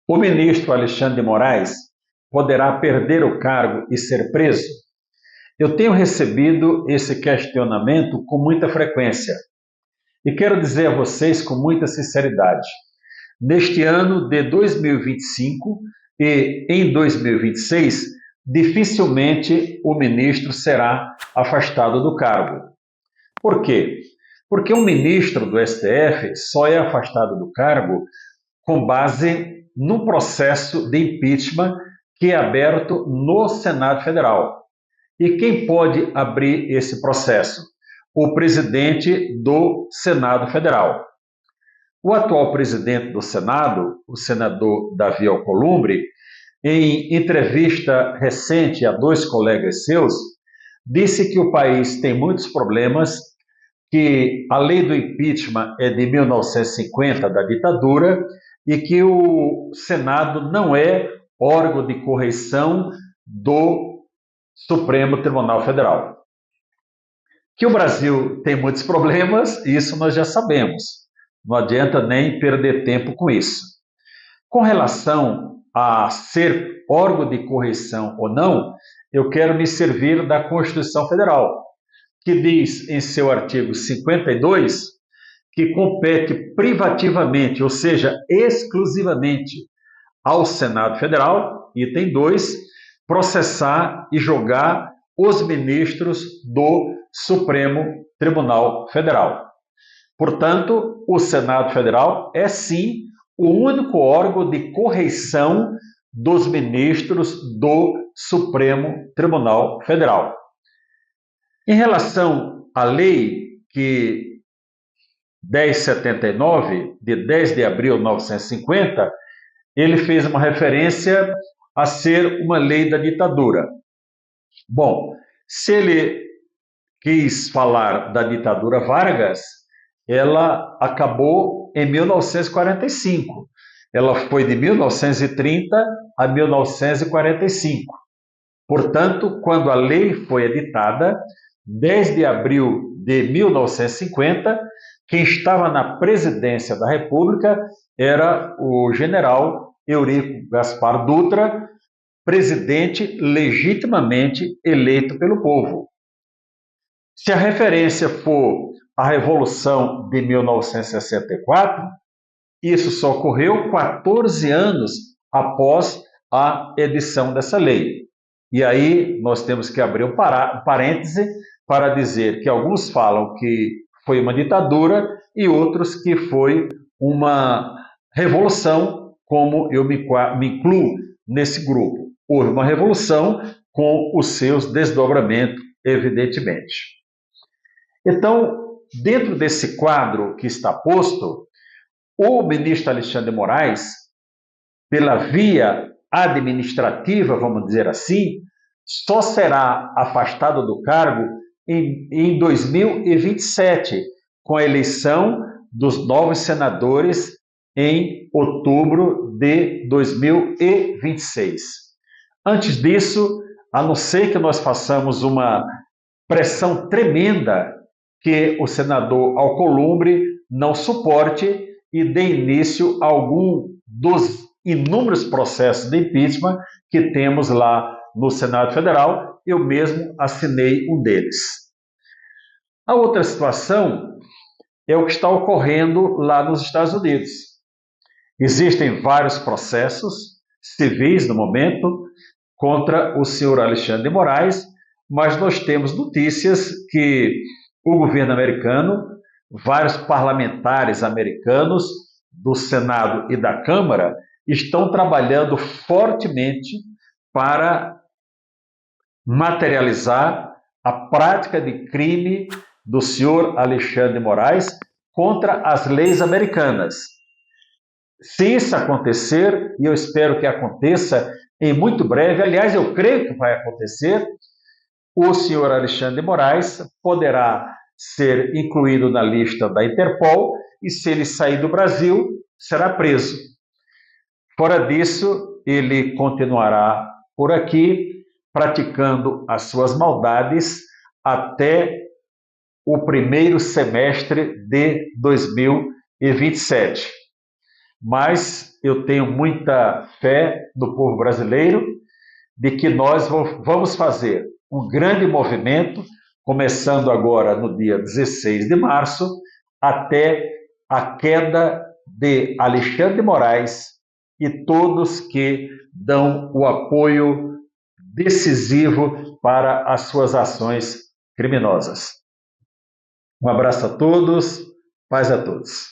O ministro Alexandre de Moraes poderá perder o cargo e ser preso? Eu tenho recebido esse questionamento com muita frequência e quero dizer a vocês com muita sinceridade: neste ano de 2025 e em 2026, dificilmente o ministro será afastado do cargo. Por quê? Porque um ministro do STF só é afastado do cargo com base no processo de impeachment que é aberto no Senado Federal. E quem pode abrir esse processo? O presidente do Senado Federal. O atual presidente do Senado, o senador Davi Alcolumbre, em entrevista recente a dois colegas seus, disse que o país tem muitos problemas, que a lei do impeachment é de 1950, da ditadura, e que o Senado não é órgão de correição do Supremo Tribunal Federal. Que o Brasil tem muitos problemas, isso nós já sabemos. Não adianta nem perder tempo com isso. Com relação a ser órgão de correição ou não, eu quero me servir da Constituição Federal, que diz em seu artigo 52 que compete privativamente, ou seja, exclusivamente ao Senado Federal, item 2, processar e julgar os ministros do Supremo Tribunal Federal. Portanto, o Senado Federal é sim o único órgão de correição dos ministros do Supremo Tribunal Federal. Em relação à lei que 1079, de 10 de abril de 1950, ele fez uma referência a ser uma lei da ditadura. Bom, se ele quis falar da ditadura Vargas, ela acabou em 1945. Ela foi de 1930 a 1945. Portanto, quando a lei foi editada, 10 de abril de 1950, quem estava na presidência da República era o general Eurico Gaspar Dutra, presidente legitimamente eleito pelo povo. Se a referência for a Revolução de 1964, isso só ocorreu 14 anos após a edição dessa lei. E aí nós temos que abrir um parêntese para dizer que alguns falam que foi uma ditadura e outros que foi uma revolução, como eu me incluo nesse grupo. Houve uma revolução com os seus desdobramentos, evidentemente. Então, dentro desse quadro que está posto, o ministro Alexandre de Moraes, pela via administrativa, vamos dizer assim, só será afastado do cargo em 2027, com a eleição dos novos senadores em outubro de 2026. Antes disso, a não ser que nós façamos uma pressão tremenda que o senador Alcolumbre não suporte e dê início a algum dos inúmeros processos de impeachment que temos lá no Senado Federal, eu mesmo assinei um deles. A outra situação é o que está ocorrendo lá nos Estados Unidos. Existem vários processos civis no momento contra o senhor Alexandre de Moraes, mas nós temos notícias que o governo americano, vários parlamentares americanos do Senado e da Câmara estão trabalhando fortemente para materializar a prática de crime do senhor Alexandre de Moraes contra as leis americanas. Se isso acontecer, e eu espero que aconteça em muito breve, aliás, eu creio que vai acontecer, o senhor Alexandre de Moraes poderá ser incluído na lista da Interpol e, se ele sair do Brasil, será preso. Fora disso, ele continuará por aqui, praticando as suas maldades até o primeiro semestre de 2027. mas eu tenho muita fé no povo brasileiro de que nós vamos fazer um grande movimento, começando agora no dia 16 de março, até a queda de Alexandre de Moraes e todos que dão o apoio decisivo para as suas ações criminosas. Um abraço a todos, paz a todos.